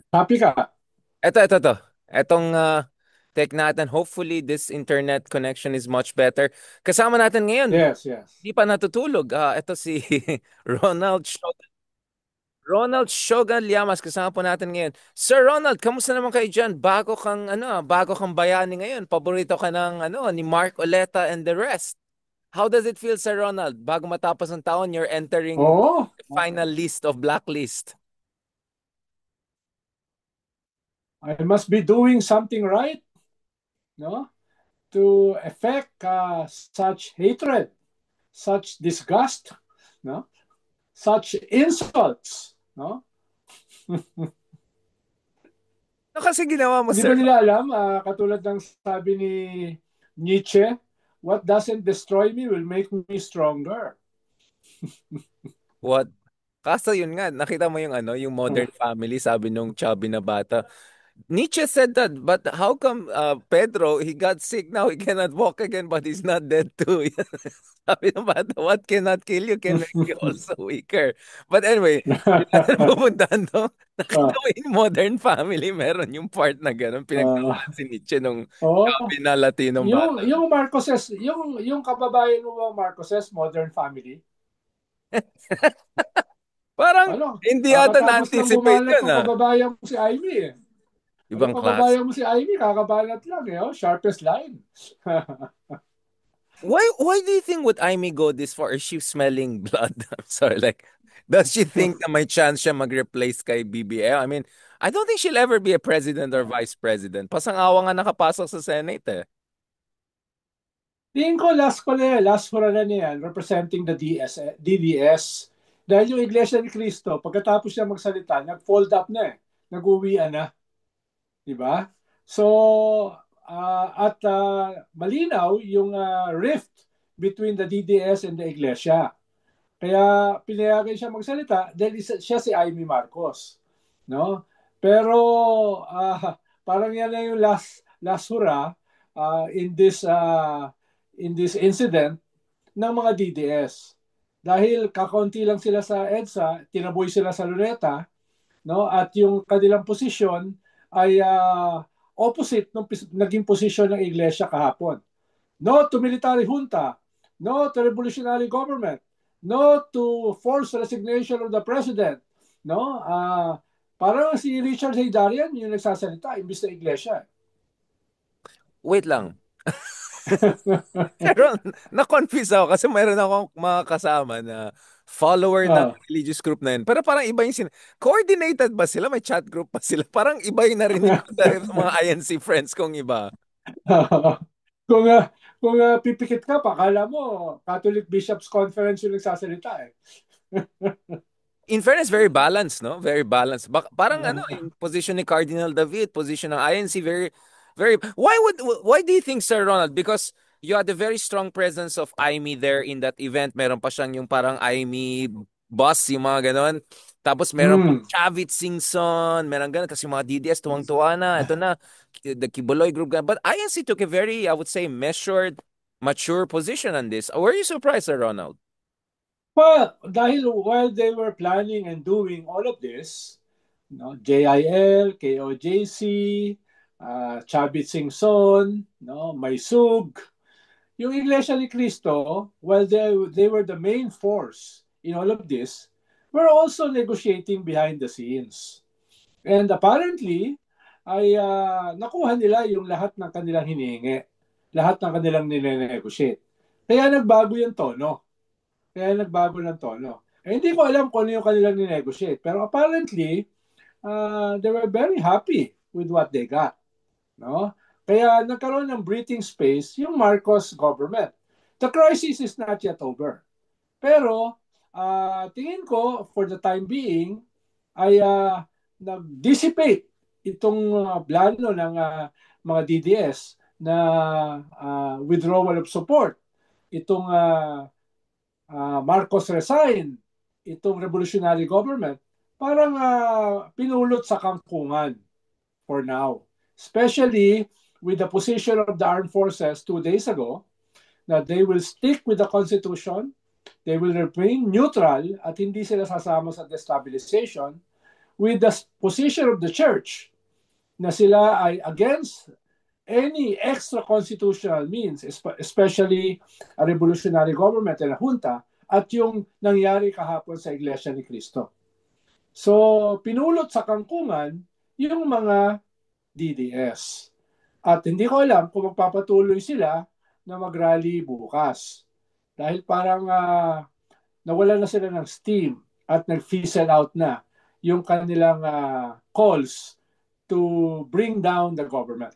Happy ka? Ito. Etong tech natin, hopefully this internet connection is much better. Kasama natin ngayon, Yes, yes. di pa natutulog. Ito si Ronald Ronald Shogun Llamas kasama po natin ngayon. Sir Ronald, kamusta naman kayo diyan? Bago kang bayani ngayon. Paborito ka ng ni Mark Oleta and the rest. How does it feel, Sir Ronald? Bago matapos ang taon, you're entering Oo. the final list of blacklist. I must be doing something right, no? To effect such hatred, such disgust, no? Such insults, no? Ano kasi ginawa mo, Hindi Sir? ba nila alam, katulad ng sabi ni Nietzsche, what doesn't destroy me will make me stronger. What? Kaso yun nga, nakita mo yung Modern Family, sabi nung chubby na bata. Nietzsche said that, but how come Pedro, he got sick now, he cannot walk again, but he's not dead too. Sabi ng bata, what cannot kill you can make you also weaker. But anyway, hindi natin pupuntahan to. Nakita uh, mo yung Modern Family, meron yung part na gano'n, uh, pinagtawanan si Nietzsche nung oh, chubby na Latinong bata. yung Marcoses, yung kababayan mo ba Marcoses, Modern Family? Parang Ano, hindi ata kakatapos lang na-anticipate bumanat yun ng ah. kababayan mo si Amy eh. Yung Ibang class. kababayan mo si Amy, kakabanat lang eh, oh, sharpest line. Why do you think would Amy go this far? Is she smelling blood? I'm sorry, like, does she think na may chance siya mag-replace kay BBM? I mean, I don't think she'll ever be a president or vice president. Pasang-awa nga nakapasok sa Senate eh. Tingin ko last hura na niya yan, representing the DDS. Dahil yung Iglesia ni Cristo, pagkatapos niya magsalita, nag-fold up na eh. Nag-uwian na. Di ba? So, malinaw yung rift between the DDS and the Iglesia. Kaya pinayagan siya magsalita dahil siya si Amy Marcos, no? Pero parang yan na yung last hurrah in this incident ng mga DDS. Dahil kakaunti lang sila sa EDSA, tinaboy sila sa Luneta, no? At yung kanilang posisyon ay opposite ng naging posisyon ng Iglesia kahapon. No to military junta, no to revolutionary government, no to forced resignation of the president, no? Parang si Richard Haydarian yung nagsasalita imbis na iglesia. Wait lang. Pero na-confuse ako kasi mayroon akong mga kasama na follower ng uh, religious group na yun. Pero parang iba yung coordinated ba sila? May chat group pa sila? Parang iba yung narinig ko sa mga INC friends kong iba. kung pipikit ka pa, akala mo Catholic Bishops Conference yung nagsasalita eh. In fairness, very balanced, no? Very balanced. Parang yung position ni Cardinal David, position ng INC, very. Why do you think, Sir Ronald? Because you had a very strong presence of Aimee there in that event. Meron pa siyang yung parang Aimee boss, yung mga ganon. Tapos meron pa Hmm. Chavit Singson, meron ganon. Tapos yung mga DDS, tuwang-tuwa na. Ito na, the Kibuloy group. But INC took a very, I would say, measured, mature position on this. Were you surprised, Sir Ronald? Well, dahil while they were planning and doing all of this, no, JIL, KOJC, Chavit Singson, no, Maysug, yung Iglesia ni Cristo, while they were the main force in all of this, were also negotiating behind the scenes. And apparently, ay nakuha nila yung lahat ng kanilang hinihingi, lahat ng kanilang nire-negotiate. Kaya nagbago yung tono. Kaya nagbago ng tono. Eh, hindi ko alam kung ano yung kanilang ninegotiate. Pero apparently, they were very happy with what they got. No? Kaya nagkaroon ng breathing space yung Marcos government. The crisis is not yet over. Pero tingin ko, for the time being, ay nag-dissipate itong plano ng mga DDS na withdrawal of support. Itong Marcos resign, itong revolutionary government, parang pinulot sa kangkungan for now. Especially with the position of the armed forces 2 days ago, that they will stick with the Constitution, they will remain neutral at hindi sila sasama sa destabilization, with the position of the church na sila ay against any extra constitutional means, especially a revolutionary government and a junta, at yung nangyari kahapon sa Iglesia ni Cristo. So, pinulot sa kangkungan yung mga DDS. At hindi ko alam kung magpapatuloy sila na mag-rally bukas. Dahil parang nawala na sila ng steam at nag-fizzle out na yung kanilang calls to bring down the government.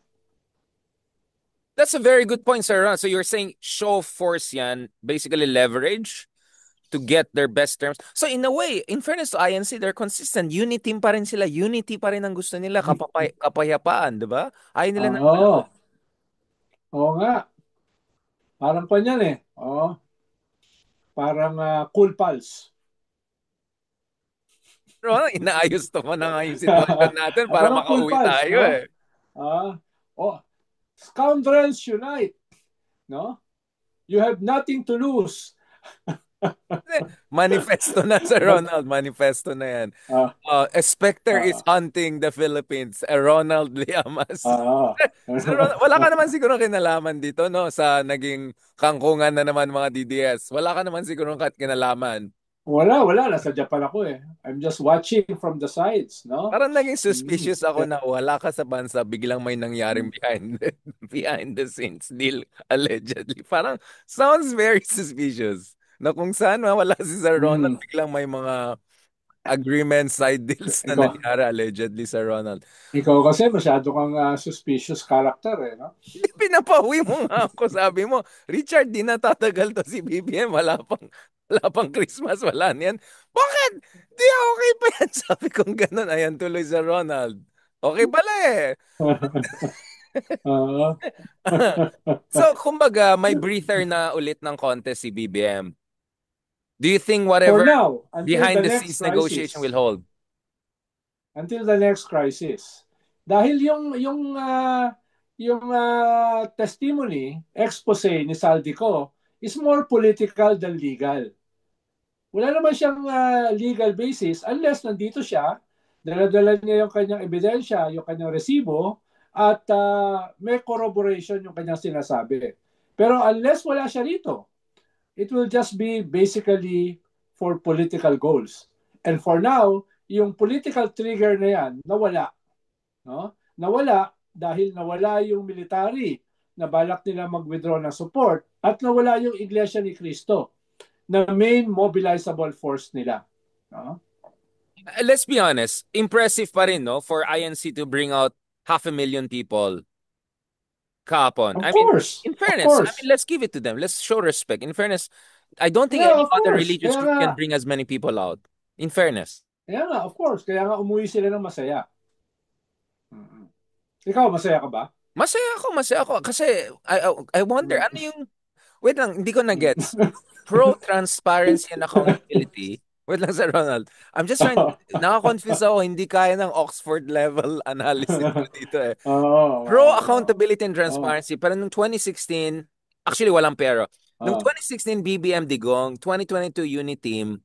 That's a very good point, Sir Ron. So you're saying show of force yan, basically leverage to get their best terms. So in a way, in fairness to INC, they're consistent. Unity pa rin sila. Unity pa rin ang gusto nila. Kapayapaan, di ba? Ayaw nila na. Oo nga. Parang kanyan eh. Oo. Parang cool pals. Pero inaayos to mo na nga yung sitwasyon natin para makauwi cool tayo no? Eh. Scoundrels unite. No? You have nothing to lose. Manifesto na, Sir Ronald. Manifesto na yan. A specter is hunting the Philippines. Ronald Llamas. Sir Ronald, wala ka naman siguro kinalaman dito, no? Sa naging kangkungan na naman mga DDS. Wala ka naman siguro kinalaman. Wala. Nasa Japan ako eh. I'm just watching from the sides, no? Parang naging suspicious ako na wala ka sa bansa, biglang may nangyaring behind the scenes deal, allegedly. Parang sounds very suspicious. Na kung saan wala si Sir Ronald, biglang may mga agreement side deals na nangyari allegedly, Sir Ronald. Ikaw kasi masyado kang suspicious character eh, no? Hindi, pinapawi mo nga ako. Sabi mo, Richard, di na tatagal to si BBM. Wala pang Christmas, wala niyan. Bakit? Di okay pa yan. Sabi kong ganun. Ayan tuloy sa Ronald. Okay pala eh. So, kumbaga, may breather na ulit ng contest si BBM. Do you think whatever now, behind the scenes negotiation will hold? Until the next crisis. Dahil yung testimony, expose ni Saldico is more political than legal. Wala naman siyang legal basis unless nandito siya, dala-dala niya yung kanyang ebidensya, yung kanyang resibo, at may corroboration yung kanyang sinasabi. Pero unless wala siya rito, it will just be basically for political goals. And for now, yung political trigger na yan, nawala. No? Nawala dahil nawala yung military na balak nila mag-withdraw ng support at nawala yung Iglesia ni Cristo na main mobilizable force nila. No? Let's be honest, impressive pa rin, no, for INC to bring out 500,000 people kahapon. Of course. In fairness, let's give it to them. Let's show respect. In fairness, I don't think any other religious group can bring as many people out. In fairness. Kaya nga, of course. Kaya nga umuwi sila ng masaya. Ikaw, masaya ka ba? Masaya ako. Kasi, I wonder, ano yung, wait lang, hindi ko na-gets. Pro-transparency and accountability. Wait lang, Sir Ronald. I'm just trying, nakakonfuse ako, hindi kaya ng Oxford level analysis ko dito eh. Pro-accountability and transparency. Pero nung 2016, actually walang pero. Nung 2016, BBM Digong, 2022 Unity Team,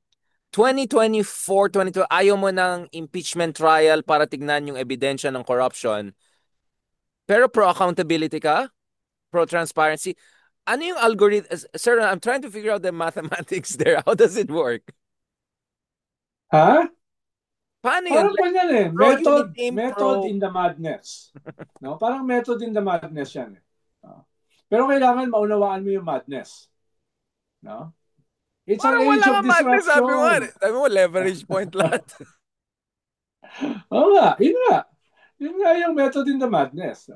2024, 2022, ayaw mo ng impeachment trial para tignan yung ebidensya ng corruption. Pero pro-accountability ka? Pro-transparency? Ano yung algorithm? Sir, I'm trying to figure out the mathematics there. How does it work? Ha? Paano yun? Parang yan eh. Method in the madness. No? Parang method in the madness yan eh. Pero kailangan maunawaan mo yung madness. No? It's an age of disruption. Sabi mo, leverage point lahat. Oo nga, yun nga. Yun nga yung method in the madness.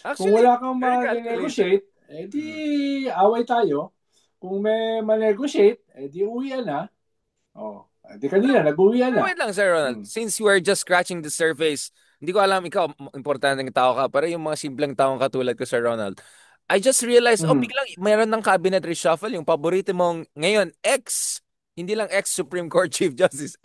Actually, kung wala kang ma-negotiate, edi away tayo. Kung may ma-negotiate, edi uwian na. Di kanina, nag-uwian na. Wait lang, Sir Ronald. Since we're just scratching the surface, hindi ko alam, ikaw, importanteng tao ka, pero yung mga simpleng taong katulad ko, Sir Ronald, I just realized, biglang mayroon ng cabinet reshuffle, yung paborito mong, ngayon, hindi lang ex-Supreme Court Chief Justice,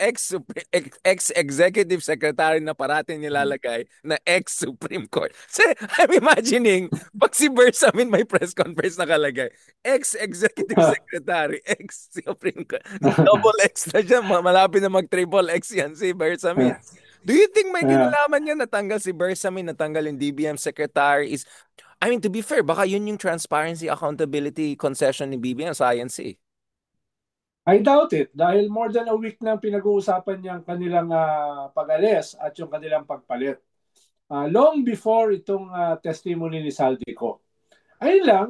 ex-Executive Secretary na parating nilalagay na ex-Supreme Court. So, I'm imagining, pag si Bersamin may press conference nakalagay, ex-Executive Secretary, ex-Supreme Court, double X na siya, malapit na mag-triple X yan si Bersamin. Do you think may Yeah. kinalaman niya natanggal si Bersamin, natanggal yung DBM secretary is, I mean, to be fair, baka yun yung transparency, accountability concession ni BBM sa INC. I doubt it dahil more than a week na pinag-uusapan niyang kanilang pag-alis at yung kanilang pagpalit. Long before itong testimony ni Saldico. Ayun lang,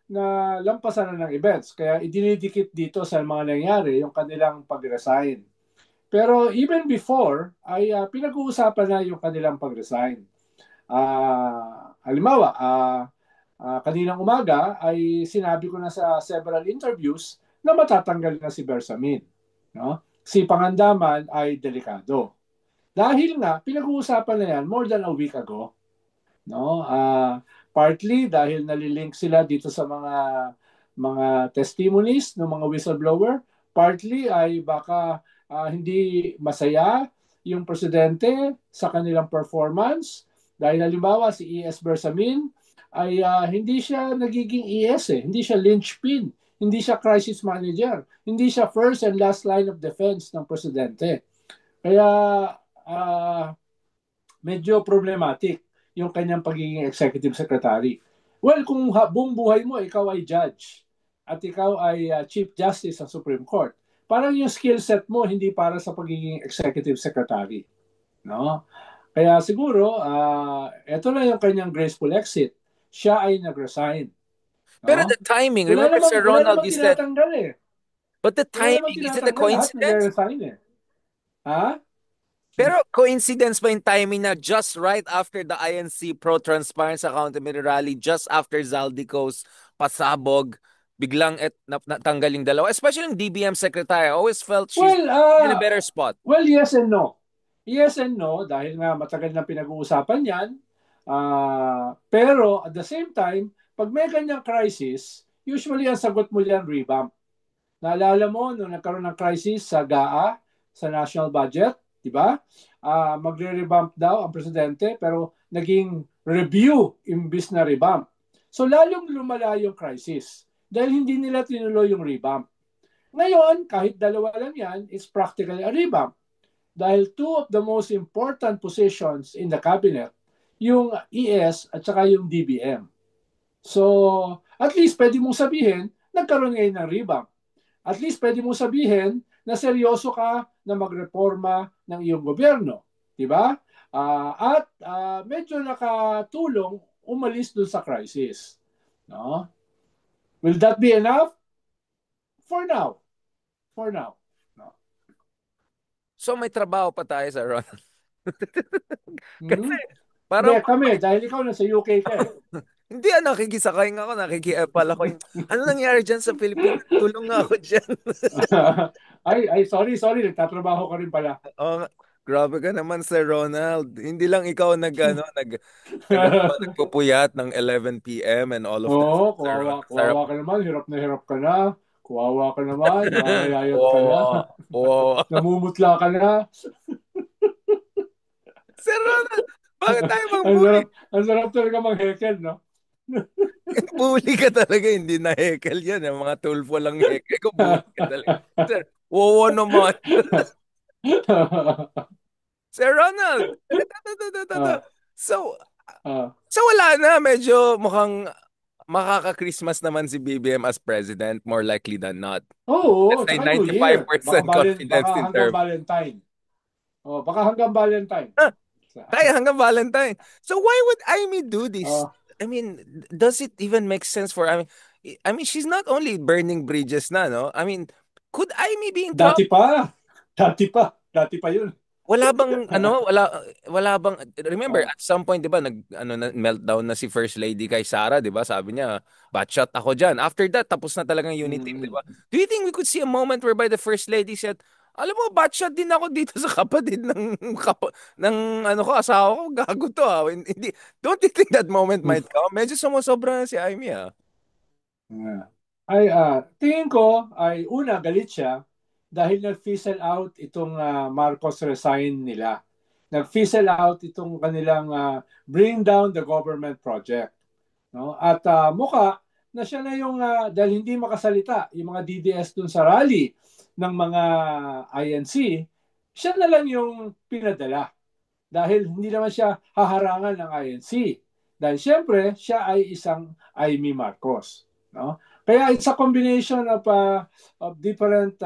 na lampasan na ng events. Kaya idinidikit dito sa mga nangyari yung kanilang pag-resign. Pero even before, ay pinag-uusapan na yung kanilang pag-resign. Halimbawa, kaninang umaga ay sinabi ko na sa several interviews na matatanggal na si Bersamin. No? Si Pangandaman ay delikado. Dahil nga, pinag-uusapan na yan more than a week ago. No? Partly dahil nalilink sila dito sa mga testimonies ng mga whistleblower. Partly ay baka hindi masaya yung presidente sa kanilang performance. Dahil halimbawa si E.S. Bersamin ay hindi siya nagiging ES hindi siya linchpin, hindi siya crisis manager, hindi siya first and last line of defense ng presidente. Kaya uh, medyo problematic yung kanyang pagiging executive secretary. Well, kung buong buhay mo, ikaw ay judge at ikaw ay Chief Justice sa Supreme Court, parang yung skill set mo hindi para sa pagiging executive secretary. No? Kaya siguro, ito na yung kanyang graceful exit. Siya ay nag-resign. Pero No? the timing, remember Sir Wala Ronald, namang you said, tinatanggal eh. but the Wala namang timing, is it a tinatanggal. Lahat coincidence? nagre-resign eh. Ha? Pero coincidence ba yung timing na just right after the INC pro-transparency accountability rally, just after Zaldico's pasabog, biglang natanggal yung dalawa? Especially yung DBM secretary. I always felt she's Well, in a better spot. well, yes and no. Yes and no, dahil nga matagal na pinag-uusapan yan. Pero at the same time, pag may ganyang crisis, usually ang sagot mo yan, revamp. Naalala mo, nung nagkaroon ng crisis sa GAA, sa national budget, di ba? Magre-revamp daw ang presidente, pero naging review imbis na revamp. So lalong lumala yung crisis dahil hindi nila tinuloy yung revamp. Ngayon, kahit dalawa lang yan, it's practically a revamp. Dahil two of the most important positions in the cabinet, yung ES at saka yung DBM. So, at least pwede mong sabihin, nagkaroon ngayon ng revamp. At least pwede mong sabihin na seryoso ka na magreforma ng iyong gobyerno. Diba? At medyo nakatulong umalis dun sa crisis. No? Will that be enough? For now. For now. No. So may trabaho pa tayo sa Ronald. Kasi Hmm? Hindi, parang kami, dahil ikaw nasa UK ka eh. hindi nakikisakay nga ako, nakikiepal ako. Ano nangyari dyan sa Pilipinas? Tulong nga ako dyan. Sorry, nagtatrabaho ka rin pala. Oh, grabe ka naman Sir Ronald. Hindi lang ikaw nagpupuyat ng 11 p.m. and all of that. Oo, Sir kawawa, Ronald, sarap. kawawa ka naman, hirap na hirap ka na. Kawawa ka naman, nakakayayat ka na. Oo, oo. Namumutla ka na. Sir Ronald, bakit tayo bang Ang bully? sarap, ang sarap talaga mag-heckle, no? Bully ka talaga, hindi na hekel yan. Yung mga tulfo lang hekel ko, bully ka talaga. Sir, wow naman. Sir Ronald, Ah, so, ah. so wala na, medyo mukhang makaka-Christmas naman si BBM as president, more likely than not. Let's Oo, say tsaka New Year. 95% Baka confidence hanggang interval. Valentine. Oh, baka hanggang Valentine. Kaya hanggang Valentine. So why would Amy do this? Oh, I mean, does it even make sense for I mean, she's not only burning bridges na, no? I mean, could Amy be in trouble? dati pa. Dati pa yun. Wala bang wala bang remember Oh. at some point 'di ba meltdown na si First Lady kay Sara, 'di ba? Sabi niya, "Batshot ako diyan." After that, tapos na talagang unity team, 'di Mm. ba? Do you think we could see a moment whereby the First Lady said, "Alam mo, batshot din ako dito sa kapatid ng ano ko, asawa ko, gago to ah." Hindi, don't you think that moment might come? Medyo sumusobra na si Amy ah. Yeah. Tingin ko ay una galit siya dahil nag-fizzle out itong Marcos resign nila. Nag-fizzle out itong kanilang bring down the government project. No? At mukha na siya na yung dahil hindi makasalita yung mga DDS dun sa rally ng mga INC, siya na lang yung pinadala dahil hindi naman siya haharangan ng INC. Dahil siyempre, siya ay isang Amy Marcos. No? Kaya it's a combination of different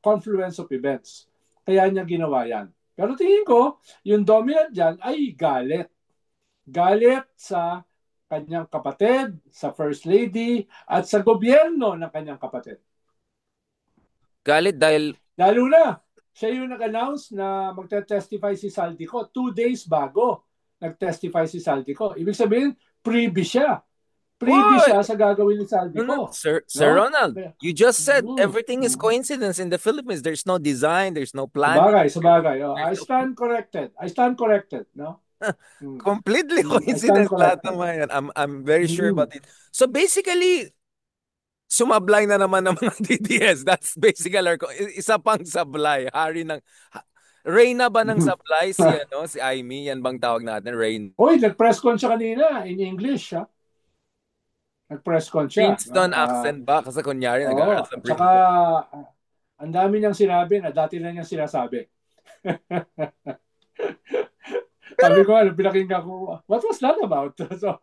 confluence of events. Kaya niya ginawa yan. Pero tingin ko, yung dominant dyan ay galit. Galit sa kanyang kapatid, sa First Lady, at sa gobyerno ng kanyang kapatid. Galit dahil... Lalo na, siya yung nag-announce na magte-testify si Saldico 2 days bago nag-testify si Saldico. Ibig sabihin, privy siya. Privy What? siya sa gagawin ni No, no, Saldico. Sir No? Ronald, you just said Mm. everything is coincidence in the Philippines. There's no design, there's no planning. Sabagay, sabagay. Oh, There's I stand corrected. I stand corrected. No? Mm. completely I stand coincidence lahat ng corrected. mga yan. I'm very sure Mm. about it. So basically, sumablay na naman ng mga DDS. That's basically isa pang sablay. Reyna ba ng sablay si Aimee? Yan bang tawag natin? Uy, nag-press con siya kanina in English. Ha? Nag-press con siya. No? Princeton accent ba? Kasi kunyari nag-aaral Oo. sa Tsaka, Princeton. ang dami niyang sinabi na dati na niyang sinasabi. Pero Sabi ko, ano, pinakinggan ko, what was that about? So,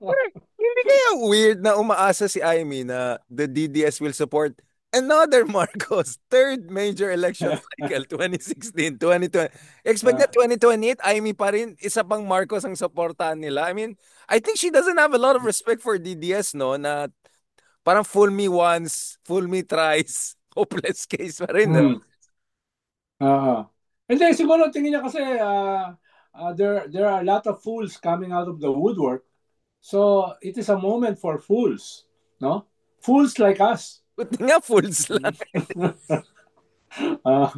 hindi kaya weird na umaasa si Aimee na the DDS will support another Marcos, third major election cycle, 2016, 2020. Expect uh, that 2028, Aimee pa rin, isa pang Marcos ang supportahan nila. I mean, I think she doesn't have a lot of respect for DDS, no? Na parang fool me once, fool me thrice, hopeless case pa rin, no? hmm, uh, hindi, siguro tingin niya kasi there are a lot of fools coming out of the woodwork. So, it is a moment for fools. No? Fools like us. Buti nga fools lang. uh,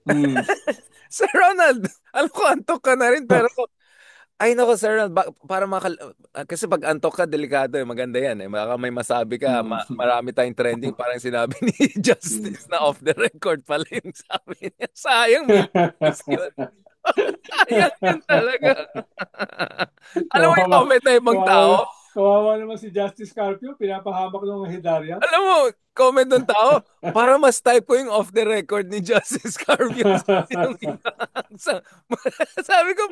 hmm, Sir Ronald, alam ko antok ka na rin, pero ay nako Sir Ronald, kasi pag antok ka, delikado eh, maganda yan eh. Baka may masabi ka, hmm, marami tayong trending, parang sinabi ni hmm. Justice na off the record pala yung sabi niya. Sayang, may news yun. Sayang yun talaga. Alam mo yung kawawa, comment na ibang tao? kawawa, kawawa naman si Justice Carpio, pinapahamak ng Hidaria. Alam mo, comment ng tao, para mas type ko yung off the record ni Justice Carvio. Yung sa, sabi ko,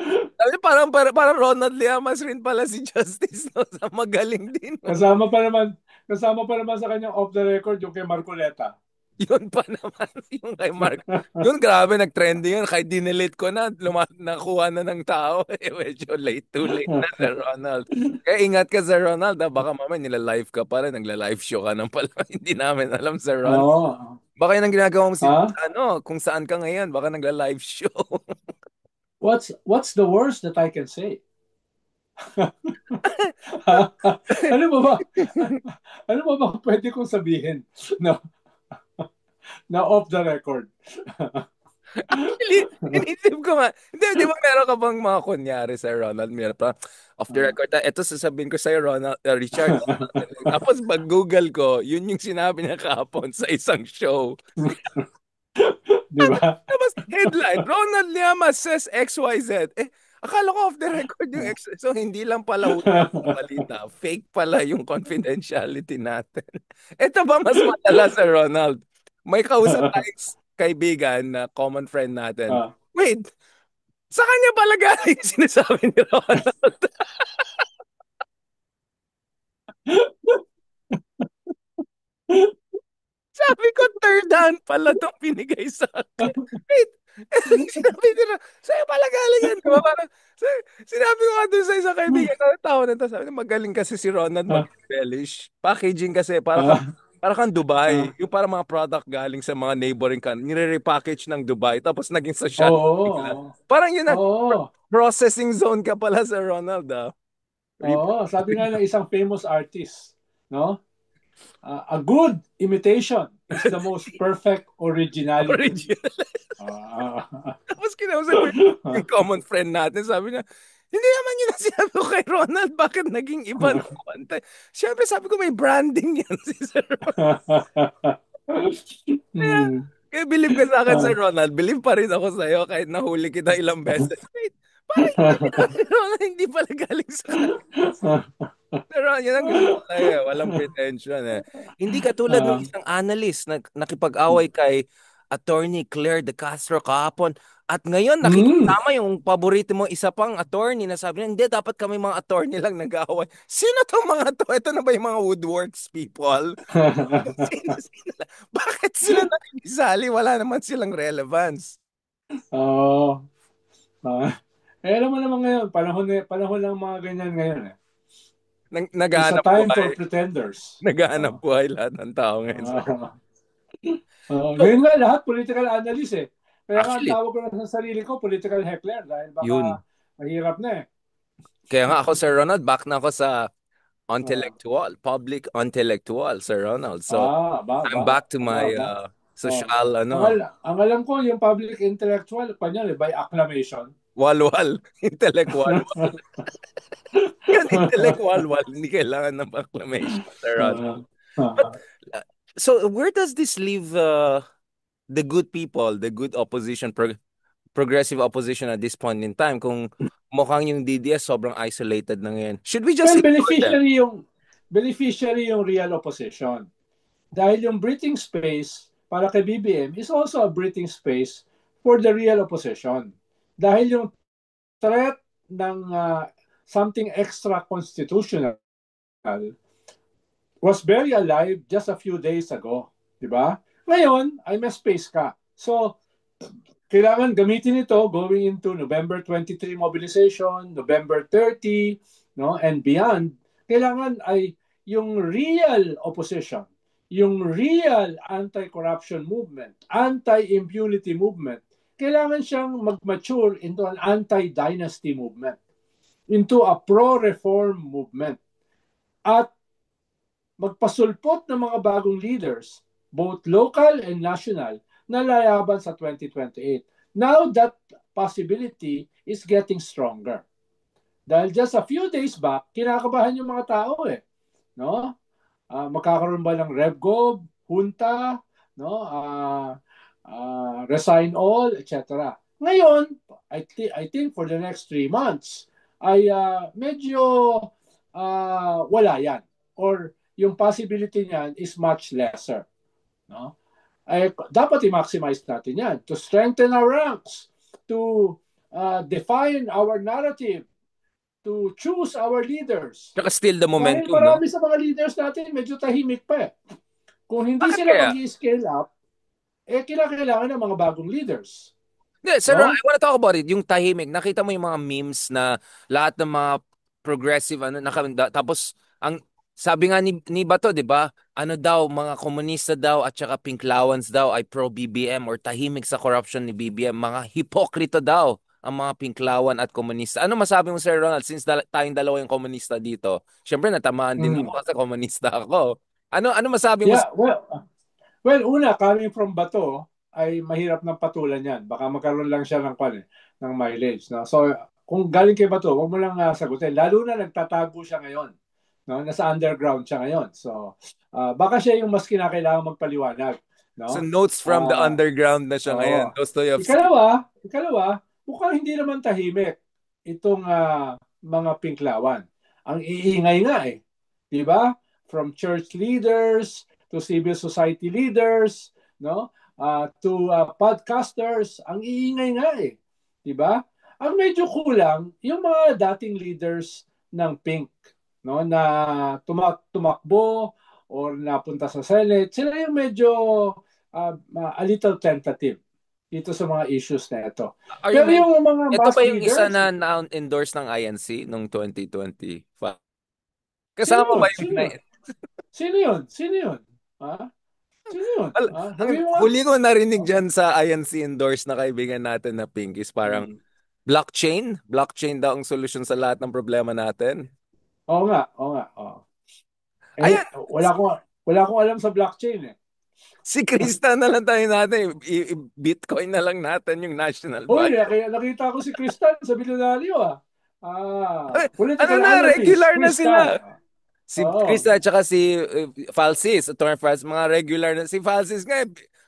parang Ronald Llamas rin pala si Justice. No? Sa magaling din. No? Kasama pa naman sa kanyang off the record yung kay Marcoleta. Yun pa naman, yung kay Mark. Yun, grabe, nag-trending yun. Kahit dinelete ko na, nakuha na ng tao. Eh, medyo late, too late na, Sir Ronald. Kaya ingat ka, Sir Ronald. Ha? Baka mamaya nila-live ka pa rin. Nagla-live show ka nang pala. Hindi namin alam, Sir Ronald. Oo. Baka yun ang ginagawa mong Ha? kung saan ka ngayon. Baka nagla-live show. What's the worst that I can say? Ano ba ba? Ano ba ba pwede kong sabihin? No, na off the record. Actually, inisip ko nga. Hindi, di ba meron ka bang mga kunyari, Sir Ronald? Meron pa, off the record. Ito sasabihin ko sa'yo, Richard. Tapos pag-google ko, yun yung sinabi niya kahapon sa isang show. Di ba? Tapos headline, Ronald Llamas says XYZ. Akala ko off the record yung X. So, hindi lang pala utak ng balita. Fake pala yung confidentiality natin. Ito ba mas malala, Sir Ronald? May kausap tayong kaibigan na common friend natin. Ah. Wait, sa kanya pala galing yung sinasabi ni Ronald. Sabi ko, third hand pala itong pinigay sa akin. Wait, sinabi nila, sa'yo pala galing yan. Diba? Parang, sinabi ko nga doon sa isang kaibigan, tawa na to. Sabi niya, magaling kasi si Ronald Ah. mag-embellish. Packaging kasi, Ah. para kang Dubai. Ah. Yung para mga product galing sa mga neighboring country. Nire-repackage ng Dubai, tapos naging sa Shanghai bigla. Oo. Parang yun na, Oo. processing zone ka pala sa Ronald, ah. Oo. Sabi nga ng isang famous artist, no? A good imitation is the most perfect originality. Original. Ah. Tapos kinausap ko yung common friend natin, sabi niya, hindi naman yun ang sinabi ko kay Ronald, bakit naging iba ng konti? Siyempre sabi ko may branding yan si Sir Ronald. Kaya, Hmm. kaya believe ka sa akin, Sir Ah. Ronald, believe pa rin ako sa'yo kahit nahuli kita ilang beses. Wait, parang yung sinabi ni Ronald, hindi pala galing sa kanya. Pero yun ang gusto ko sa'yo, walang pretension eh. Hindi katulad ng Ah. isang analyst na nakipag-away kay Attorney Claire De Castro kahapon. At ngayon, Hmm. nakikitama yung paborito mo, isa pang attorney na sabi niya, hindi, dapat kami mga attorney lang nag-aaway. Sino tong mga to? Ito na ba yung mga woodworks people? Sino? Bakit sila nakikisali? Wala naman silang relevance. Oo. Alam mo naman ngayon, panahon lang mga ganyan ngayon eh. It's a Naghahanap time for buhay. pretenders. Naghahanap Uh, buhay lahat ng tao ngayon, sir. uh, Ngayon nga lahat political analyst eh. Kaya nga ang Actually, tawag ko na sa sarili ko, political heckler dahil yun. baka mahirap na eh. Kaya nga ako, Sir Ronald, back na ako sa Uh, public intellectual, Sir Ronald. So, I'm back to my ba. Oh. social, Ang alam ko, yung public intellectual, kanya by acclamation. walwal. Intellectual. Yan, intellectual. Hindi kailangan ng acclamation, Sir Ronald. uh, But, uh, so, where does this leave the good people, the good opposition, progressive opposition at this point in time? Kung mukhang yung DDS sobrang isolated na ngayon. Should we just well, ignore them? beneficiary yung real opposition. Dahil yung breathing space para kay BBM is also a breathing space for the real opposition. Dahil yung threat ng something extra constitutional was very alive just a few days ago. Di ba? Ngayon, ay may space ka. So, kailangan gamitin ito going into November 23 mobilization, November 30, no, and beyond. Kailangan ay yung real opposition, yung real anti-corruption movement, anti-impunity movement, kailangan siyang mag-mature into an anti-dynasty movement, into a pro-reform movement. At magpasulpot ng mga bagong leaders, both local and national, na layaban sa 2028. Now that possibility is getting stronger. Dahil just a few days back, kinakabahan yung mga tao eh. No? Magkakaroon ba ng RevGov, junta, no? Resign all, etc. Ngayon, I think for the next 3 months, ay medyo wala yan. Or yung possibility niyan is much lesser. No? Ay, dapat i-maximize natin yan to strengthen our ranks, to define our narrative, to choose our leaders. Tsaka still the Dahil momentum, no? marami sa mga leaders natin medyo tahimik pa eh. Kung hindi Bakit sila kaya? mag-scale up, kailangan ng mga bagong leaders. Hindi, sir, I No? wanna talk about it. Yung tahimik, nakita mo yung mga memes na lahat ng mga progressive, tapos, ang sabi nga ni Bato, di ba? Ano daw, mga komunista daw at saka pinklawans daw ay pro-BBM or tahimik sa corruption ni BBM. Mga hipokrito daw ang mga pinklawan at komunista. Ano masabi mo, Sir Ronald, since tayong dalawa yung komunista dito? Siyempre, natamaan din ako Mm. kasi komunista ako. Ano masabi mo? Yeah, una, coming from Bato, ay mahirap ng patulan yan. Baka magkaroon lang siya ng mileage. No? So, kung galing kay Bato, huwag mo lang sagutin. Lalo na nagtatago siya ngayon. No? Nasa underground siya ngayon. So, baka siya yung mas kinakailangan magpaliwanag. So, No? notes from the Uh, underground na siya ngayon. Oo. Dostoyevsky. Ikalawa, mukhang hindi naman tahimik itong mga pinklawan. Ang iingay nga eh. Di ba? From church leaders to civil society leaders, no? To podcasters, ang iingay nga eh. Di ba? Ang medyo kulang, yung mga dating leaders ng Pink, no? Na tumakbo or napunta sa Senate, sila yung medyo a little tentative dito sa mga issues na ito. Are you Pero meant, yung mga ito mass ba yung isa leaders, na na-endorse ng INC noong 2025? sino Kasama ba yun? yung Sino yun? Sino yun? Sino yun? Ha? Sino yun? Ang Sabi mo nga. huli ko narinig dyan sa INC endorse na kaibigan natin na Pink is parang Hmm. blockchain. Blockchain daw ang solusyon sa lahat ng problema natin. Oo nga, oo nga. Oo. Ayan, Wala akong alam sa blockchain eh. si Krista na lang tayo natin. Bitcoin na lang natin yung national Uy, budget. kaya nakita ko si Crystal sa Bilyonaryo ah. Ano Political na, analyst, regular na Crystal. sila. Si Oo. Krista at saka si Falsis, Attorney Falsis, mga regular na. Si Falsis nga,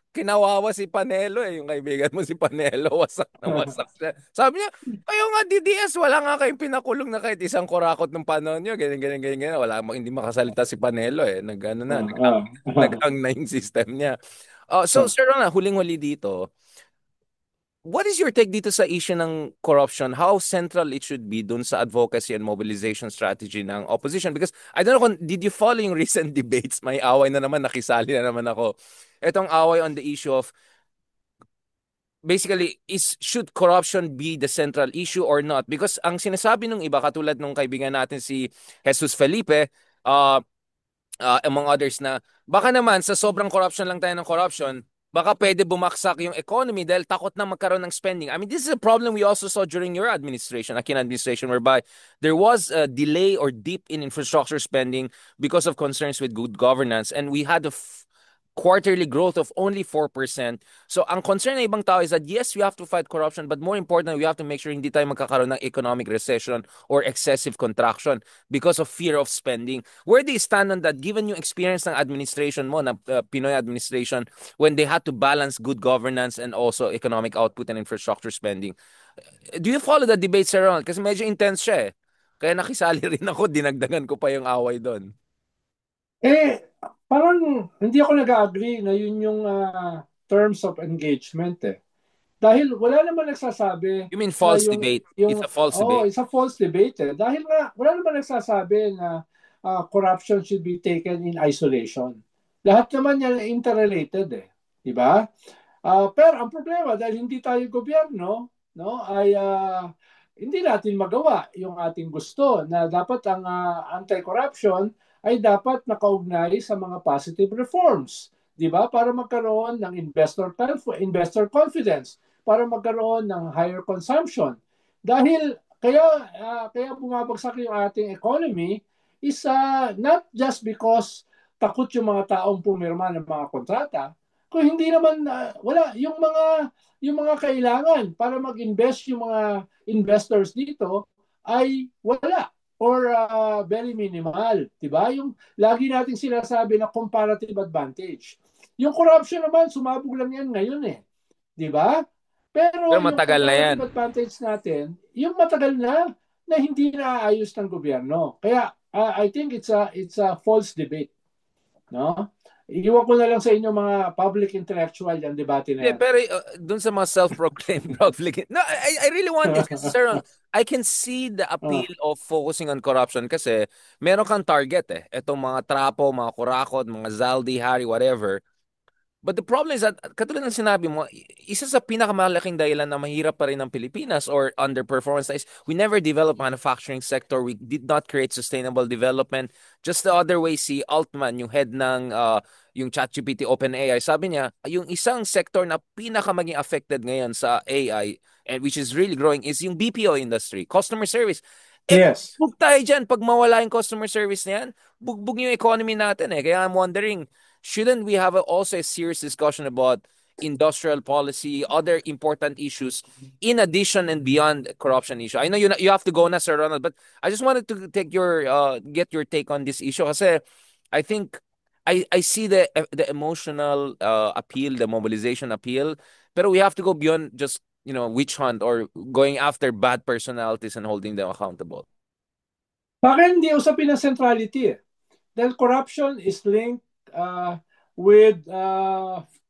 kinawawa si Panelo eh. Yung kaibigan mo si Panelo, wasak na wasak siya. Sabi niya, kayo nga DDS, wala nga kayong pinakulong na kahit isang kurakot ng panahon niyo. Ganyan, ganyan, ganyan, ganyan. Wala, hindi makasalita si Panelo eh. Nag, ano na, Ah, ah, naghang na yung system niya. So, Sir Ronald, huling-huli dito, what is your take dito sa issue ng corruption? How central it should be dun sa advocacy and mobilization strategy ng opposition? Because I don't know kung did you follow yung recent debates? May away na naman, nakisali na naman ako. Itong away on the issue of basically is should corruption be the central issue or not? Because ang sinasabi nung iba katulad nung kaibigan natin si Jesus Felipe, uh, among others na baka naman sa sobrang corruption lang tayo ng corruption, baka pwede bumaksak yung economy dahil takot na magkaroon ng spending. I mean, this is a problem we also saw during your administration, Aquino administration, whereby there was a delay or dip in infrastructure spending because of concerns with good governance. And we had a quarterly growth of only 4%. So ang concern ng ibang tao is that yes, we have to fight corruption, but more important, we have to make sure hindi tayo magkakaroon ng economic recession or excessive contraction because of fear of spending. Where do you stand on that given yung experience ng administration mo, na Pinoy administration, when they had to balance good governance and also economic output and infrastructure spending? Do you follow the debate, Sir Ronald? Kasi medyo intense siya eh. Kaya nakisali rin ako, dinagdagan ko pa yung away doon. Parang hindi ako nag-agree na yun yung terms of engagement eh. Dahil wala naman nagsasabi You mean na false debate? It's a false oh, debate. it's a false debate eh. Dahil nga wala naman nagsasabi na corruption should be taken in isolation. Lahat naman yan interrelated eh. Di ba? Pero ang problema dahil hindi tayo gobyerno, no, ay hindi natin magawa yung ating gusto na dapat ang anti-corruption ay dapat nakaugnay sa mga positive reforms, 'di ba? Para magkaroon ng investor confidence, para magkaroon ng higher consumption. Dahil kaya bumabagsak yung ating economy is not just because takot yung mga taong pumirma ng mga kontrata, kung hindi naman wala yung mga kailangan para mag-invest yung mga investors dito ay wala or very minimal, 'di ba? Yung lagi nating sinasabi na comparative advantage. Yung corruption naman sumabog lang yan ngayon eh, 'di ba? Pero Pero yung matagal na yan. comparative advantage natin, yung matagal na hindi naaayos ng gobyerno. Kaya I think it's a false debate, no? Iwan ko na lang sa inyo mga public intellectual yung debate na Yeah, yan. pero dun sa mga self-proclaimed public. No, I really want this kasi sir, I can see the appeal of focusing on corruption kasi meron kang target eh. Etong mga trapo, mga kurakot, mga Zaldi, Hari, whatever. But the problem is that, katulad ng sinabi mo, isa sa pinakamalaking dahilan na mahirap pa rin ang Pilipinas or underperformance is we never developed manufacturing sector. We did not create sustainable development. Just the other way, si Altman, yung head ng yung ChatGPT OpenAI, sabi niya, yung isang sector na pinaka maging affected ngayon sa AI, and which is really growing, is yung BPO industry, customer service. Yes. Bugbog tayo dyan. Pag mawala yung customer service na yan, bugbog yung economy natin eh. Kaya I'm wondering, shouldn't we have also a serious discussion about industrial policy, other important issues in addition and beyond corruption issue? I know you have to go na, Sir Ronald, but I just wanted to take your get your take on this issue kasi I think I see the emotional appeal, the mobilization appeal, pero we have to go beyond just witch hunt or going after bad personalities and holding them accountable. Bakit hindi usapin ng centrality eh? Dahil corruption is linked with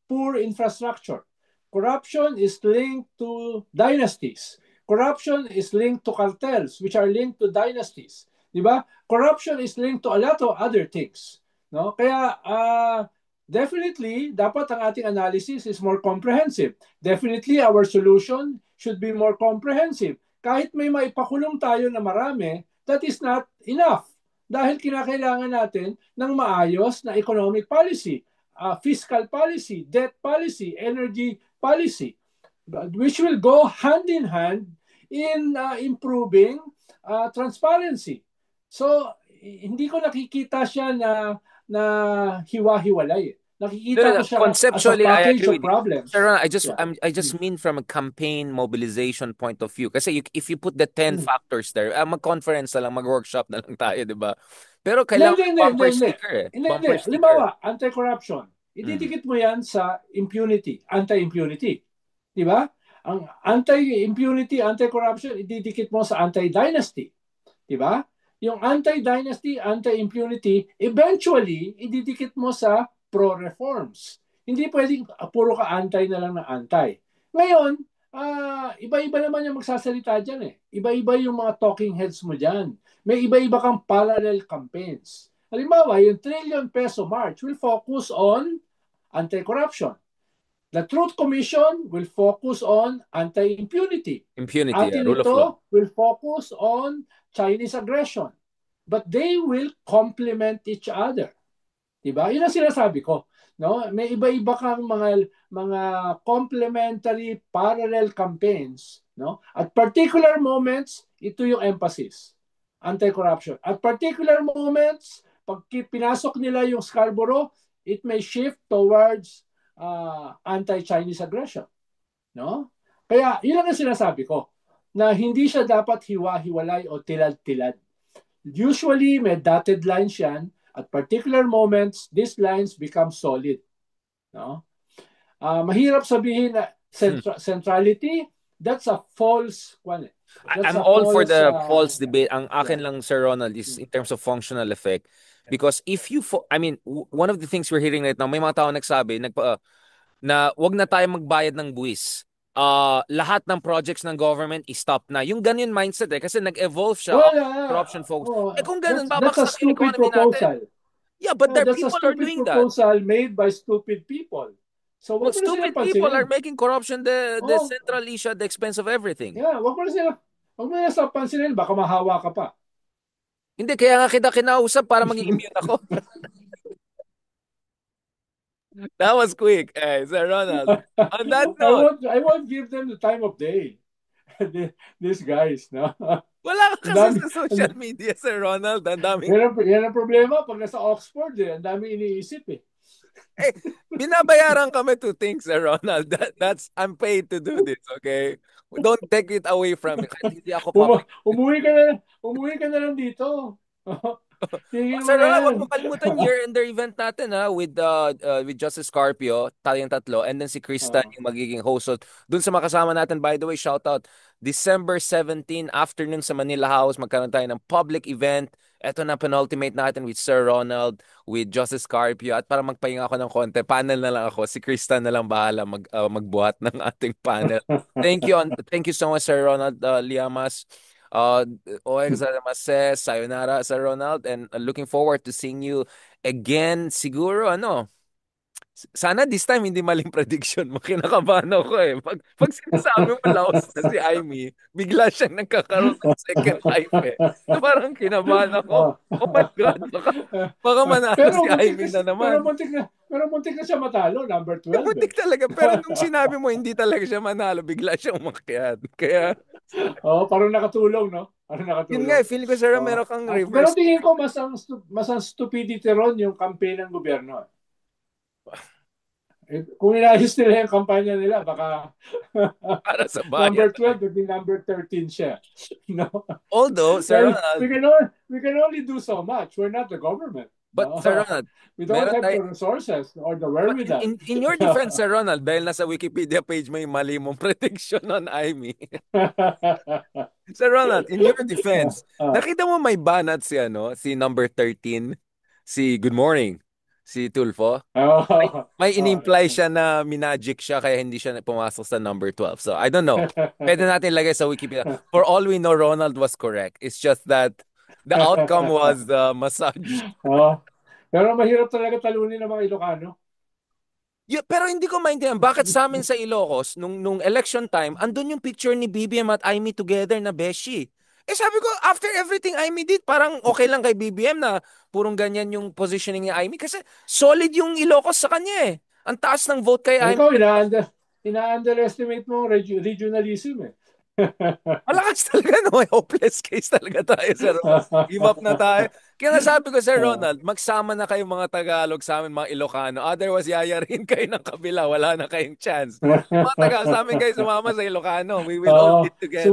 poor infrastructure. Corruption is linked to dynasties. Corruption is linked to cartels, which are linked to dynasties. Di ba? Corruption is linked to a lot of other things. No? Kaya definitely, dapat ang ating analysis is more comprehensive. Definitely, our solution should be more comprehensive. Kahit may maipakulong tayo na marami, that is not enough. Dahil kinakailangan natin ng maayos na economic policy, fiscal policy, debt policy, energy policy, which will go hand in hand in improving transparency. So, hindi ko nakikita siya na hiwa-hiwalay. Nakikita ko siya as a Conceptually, I package agree of with you. problems. Sir, I just mean from a campaign mobilization point of view. Kasi if you put the 10 factors there, mag-conference na lang, mag-workship na lang tayo, di ba? Pero kailangan may bumper sticker eh. Bumper sticker. Halimbawa, anti-corruption. Ididikit mo yan sa impunity, anti-impunity. Di ba? Ang anti-impunity, anti-corruption, ididikit mo sa anti-dynasty. Di ba? Yung anti-dynasty, anti-impunity, eventually, ididikit mo sa pro-reforms. Hindi pwedeng puro ka antay na lang na antay. Ngayon, iba-iba naman yung magsasalita dyan eh. Iba-iba yung mga talking heads mo dyan. May iba-iba kang parallel campaigns. Halimbawa, yung trillion peso march will focus on anti-corruption. The Truth Commission will focus on anti-impunity. Impunity, Atin rule of law. ito will focus on Chinese aggression. But they will complement each other. Diba? Yun ang sinasabi ko. No? May iba-iba kang mga complementary parallel campaigns, no? At particular moments, ito yung emphasis. Anti-corruption. At particular moments, pag pinasok nila yung Scarborough, it may shift towards anti-Chinese aggression, no? Kaya yun ang sinasabi ko na hindi siya dapat hiwa-hiwalay o tilad-tilad. Usually may dotted lines yan. At particular moments, these lines become solid. No? Mahirap sabihin na centrality, that's a false one. That's I'm a all for false, the false debate. Ang yeah. akin lang, Sir Ronald, is in terms of functional effect. Because if you, I mean, one of the things we're hearing right now, may mga tao nagsabi, na wag na tayo magbayad ng buwis. Lahat ng projects ng government i-stop na. Yung ganyan mindset eh. Kasi nag-evolve siya Well, on corruption focus. Eh kung ganun, that's a babaksak yung stupid economy natin. proposal. Yeah, but there That's a people are stupid doing that. proposal made by stupid people. So Well, wag mo na stupid silang people are pansinin. making corruption the Oh, central issue at the expense of everything. yeah, wag mo na silang pansinin, baka mahawa ka pa. Hindi, kaya nga kita kinausap para maging immune ako. That was quick. Hey, Sir Ronald. On that note, I won't give them the time of day. These guys, no? wala ka Ang kasi dami, sa social media, Sir Ronald. Ang daming, yan ang problema pag nasa Oxford eh. Ang dami iniisip eh. eh, binabayaran kami to think, Sir Ronald. I'm paid to do this, okay? Don't take it away from me. Kahit hindi ako public. Umuwi ka na lang dito. Oh, Tingin mo Sir na Ronald, yan. wag mo kalimutan year-ender event natin ha, with Justice Scarpio, tayong tatlo, and then si Krista Oh. yung magiging host. So, dun sa makasama natin, by the way, shout out, December 17, afternoon sa Manila House, magkaroon tayo ng public event. Ito na penultimate natin with Sir Ronald, with Justice Scarpio, at para magpahinga ako ng konti, panel na lang ako. Si Krista na lang bahala magbuhat ng ating panel. Thank you so much, Sir Ronald Liamas. Uh, Oeg Saramase, sayonara, Sir Ronald, and looking forward to seeing you again. Siguro, sana this time hindi maling prediction mo. Kinakabahan ako eh. Pag sinasabi mo Laos na si Aimee, bigla siyang nagkakaroon ng second life eh. So parang kinabahan ako. Oh. Oh my God, baka manalo pero si muntik Aimee na, na naman. pero muntik na siya matalo, number 12 eh. Muntik talaga. Pero nung sinabi mo hindi talaga siya manalo, bigla siyang umakyat. Kaya, Oh, parang nakatulong, no? Parang yun nga nakatulong. eh, feeling ko sir, Oh. meron kang Pero reverse. tingin ko mas ang stupidity ron yung campaign ng gobyerno. Kung inayos nila yung kampanya nila, baka Para sa bayan. number 12 would be number 13 siya. No? Although, Sir Well, Ronald, we can only do so much. We're not the government. but No? Sir Ronald, We don't meron have tayo, the resources or the but wherewithal. in your defense, Sir Ronald, dahil nasa Wikipedia page mo yung mali mong prediction on Aimee. Sir Ronald, in your defense, nakita mo may banat si number 13, si Good Morning, si Tulfo. May in-imply siya na minagic siya kaya hindi siya pumasok sa number 12. So, I don't know. Pwede natin lagay sa Wikipedia. For all we know, Ronald was correct. It's just that the outcome was massage. Pero mahirap talaga talunin ng mga Ilocano. Yeah, pero hindi ko maintindihan bakit sa amin sa Ilocos nung election time andun yung picture ni BBM at Aimee together na beshi. Eh sabi ko after everything Aimee did parang okay lang kay BBM na purong ganyan yung positioning ni Aimee kasi solid yung Ilocos sa kanya eh. Ang taas ng vote kay Aimee. Ikaw, ina-underestimate mo regionalism eh. Malakas talaga no, hopeless case talaga tayo Sir Ronald. Give up na tayo. Kaya nga sabi ko Sir Ronald, magsama na kayo mga Tagalog sa amin mga Ilocano. Otherwise yayarin kayo ng kabila, wala na kayong chance. Mga Tagalog sa amin kayo sumama sa Ilocano. We will all Oo, get together.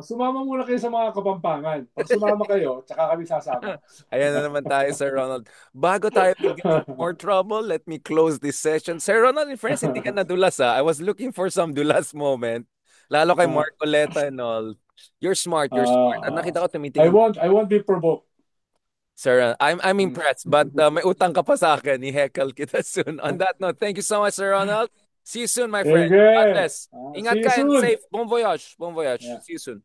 sumama muna kayo sa mga Kapampangan. Pag sumama kayo, tsaka kami sasama. Ayan na naman tayo, Sir Ronald. Bago tayo get into more trouble, let me close this session. Sir Ronald, in fairness, hindi ka nadulas ha. I was looking for some dulas moment. Lalo kay Uh, Marcoleta and all. You're smart, you're smart. At uh, nakita ko tumitingin. I won't be provoked. Sir, I'm impressed, but may utang ka pa sa akin. I-heckle kita soon. On that note, thank you so much, Sir Ronald. See you soon, my friend. God Sige. bless. See Ingat you ka and soon. safe. Bon voyage. Bon voyage. Yeah. See you soon.